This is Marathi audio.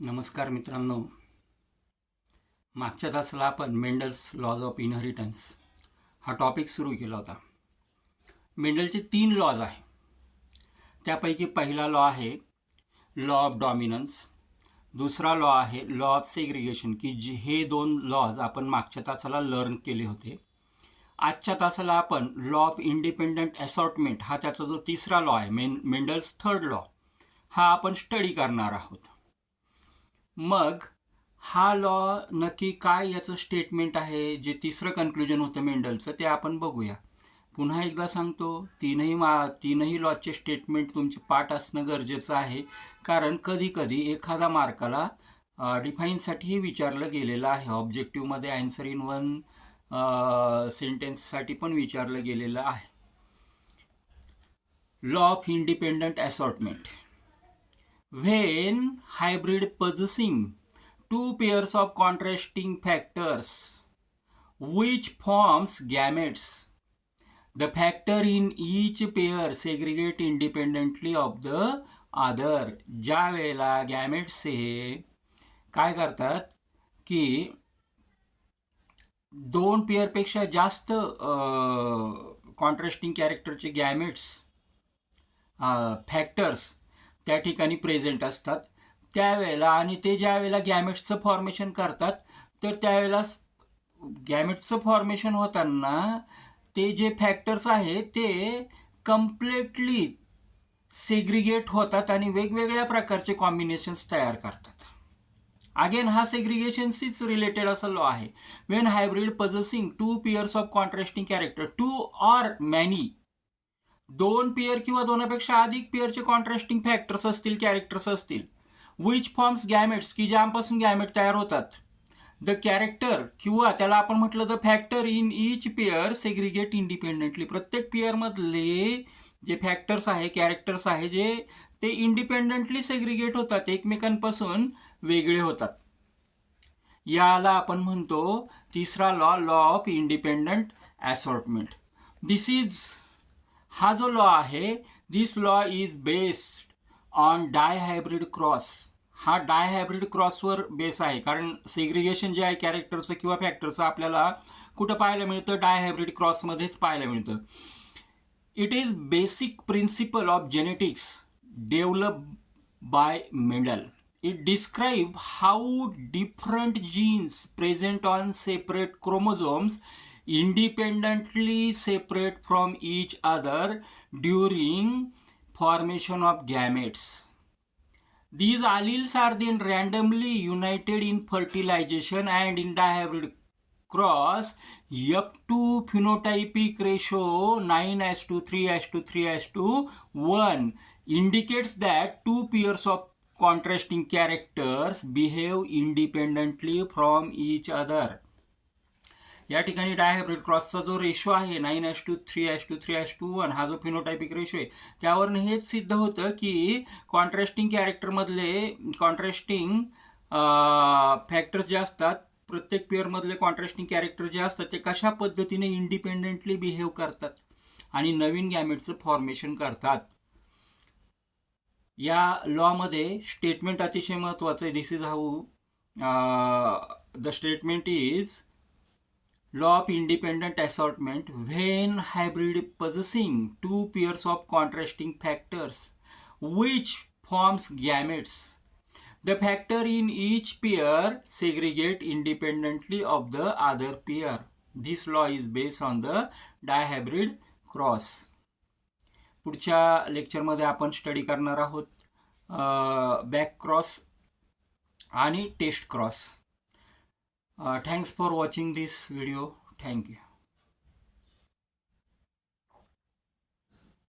नमस्कार मित्रांनो. मागच्या तासाला आपण मेंडल्स लॉज ऑफ इनहेरिटन्स हा टॉपिक सुरू केला होता. मेंडलचे 3 लॉज आहे. त्यापैकी पहिला लॉ आहे लॉ ऑफ डॉमिनन्स, दुसरा लॉ आहे लॉ ऑफ सेग्रिगेशन, की हे 2 लॉज आपण मागच्या तासाला लर्न केले होते. आजच्या तासाला आपण लॉ ऑफ इंडिपेंडंट असॉर्टमेंट हा त्याचा जो तिसरा लॉ आहे, मेंडल्स थर्ड लॉ, हा आपण स्टडी करणार आहोत. मग हा लॉ नक्की काय याचं स्टेटमेंट आहे, जे तिसरं कन्क्लुजन होतं मेंडलचं, ते आपण बघूया. पुन्हा एकदा सांगतो, तीनही लॉचे स्टेटमेंट तुमचे पाठ असणं गरजेचं आहे, कारण कधी कधी एखादा मार्काला डिफाईनसाठीही विचारलं गेलेलं आहे. ऑब्जेक्टिव्हमध्ये आन्सर इन 1 सेंटेन्ससाठी पण विचारलं गेलेलं आहे. Law of independent assortment. When hybrid possessing 2 pairs of contrasting factors which forms gametes, the factor in each pair segregate independently of the other. ज्या वेळेला गॅमेट्स हे काय करतात की 2 पेअरपेक्षा जास्त कॉन्ट्रास्टिंग कॅरेक्टरचे गॅमेट्स फॅक्टर्स त्या ठिकाणी प्रेझेंट असतात त्यावेळेला, आणि ते ज्या वेळेला गॅमेट्सचं फॉर्मेशन करतात, तर त्यावेळेला गॅमेट्सचं फॉर्मेशन होताना ते जे फॅक्टर्स आहेत ते कम्प्लिटली सेग्रिगेट होतात आणि वेगवेगळ्या प्रकारचे कॉम्बिनेशन्स तयार करतात. अगेन हा सेग्रिगेशनशीच रिलेटेड असा लॉ आहे. Wien hybrid possessing 2 pairs of contrasting character, 2 or many, 2 pair किंवा 2पेक्षा अधिक पेअरचे कॉन्ट्रास्टिंग फॅक्टर्स असतील, कॅरेक्टर्स असतील, विच फॉर्म्स गॅमेट्स, की ज्यापासून गॅमेट तयार होतात, द कॅरेक्टर किंवा त्याला आपण म्हटलं the factor in each pair segregate independently. प्रत्येक पेअरमधले जे फॅक्टर्स आहे, कॅरेक्टर्स आहे, जे ते इंडिपेंडेंटली सेग्रिगेट होतात, एकमेकांपासून वेगळे होतात. याला आपण म्हणतो तिसरा law, law of independent assortment. This is हा जो लॉ आहे, this law is based on dihybrid cross. हा डायहायब्रिड क्रॉसवर बेस आहे, कारण सेग्रिगेशन जे आहे कॅरेक्टरचं किंवा फॅक्टरचं आपल्याला कुठं पाहायला मिळतं, डायहायब्रिड क्रॉसमध्येच पाहायला मिळतं. It is basic principle of genetics develop by Mendel. It describes how different genes present on separate chromosomes independently separate from each other during formation of gametes. These alleles are then randomly united in fertilization and in dihybrid cross. F2 phenotypic ratio 9:3:3:1 indicates that 2 pairs of contrasting characters behave independently from each other. या ठिकाणी डायहायब्रिड क्रॉसचा जो रेशो आहे 9:3:3:1 हा जो फिनोटायपिक रेशो आहे, त्यावरून हेच सिद्ध होतं की कॉन्ट्रास्टिंग कॅरेक्टरमधले कॉन्ट्रास्टिंग फॅक्टर्स जे असतात, प्रत्येक पेअरमधले कॉन्ट्रास्टिंग कॅरेक्टर जे असतात, ते कशा पद्धतीने इंडिपेंडेंटली बिहेव करतात आणि नवीन गॅमेटचं फॉर्मेशन करतात. या लॉमध्ये स्टेटमेंट अतिशय महत्त्वाचं आहे. This is how the statement is law of independent assortment. When hybrid possessing 2 pairs of contrasting factors which forms gametes, the factor in each pair segregate independently of the other pair. This law is based on the dihybrid cross. पुढच्या लेक्चरमध्ये आपण स्टडी करणार आहोत बॅक क्रॉस आणि test cross. Thanks for watching this video. Thank you.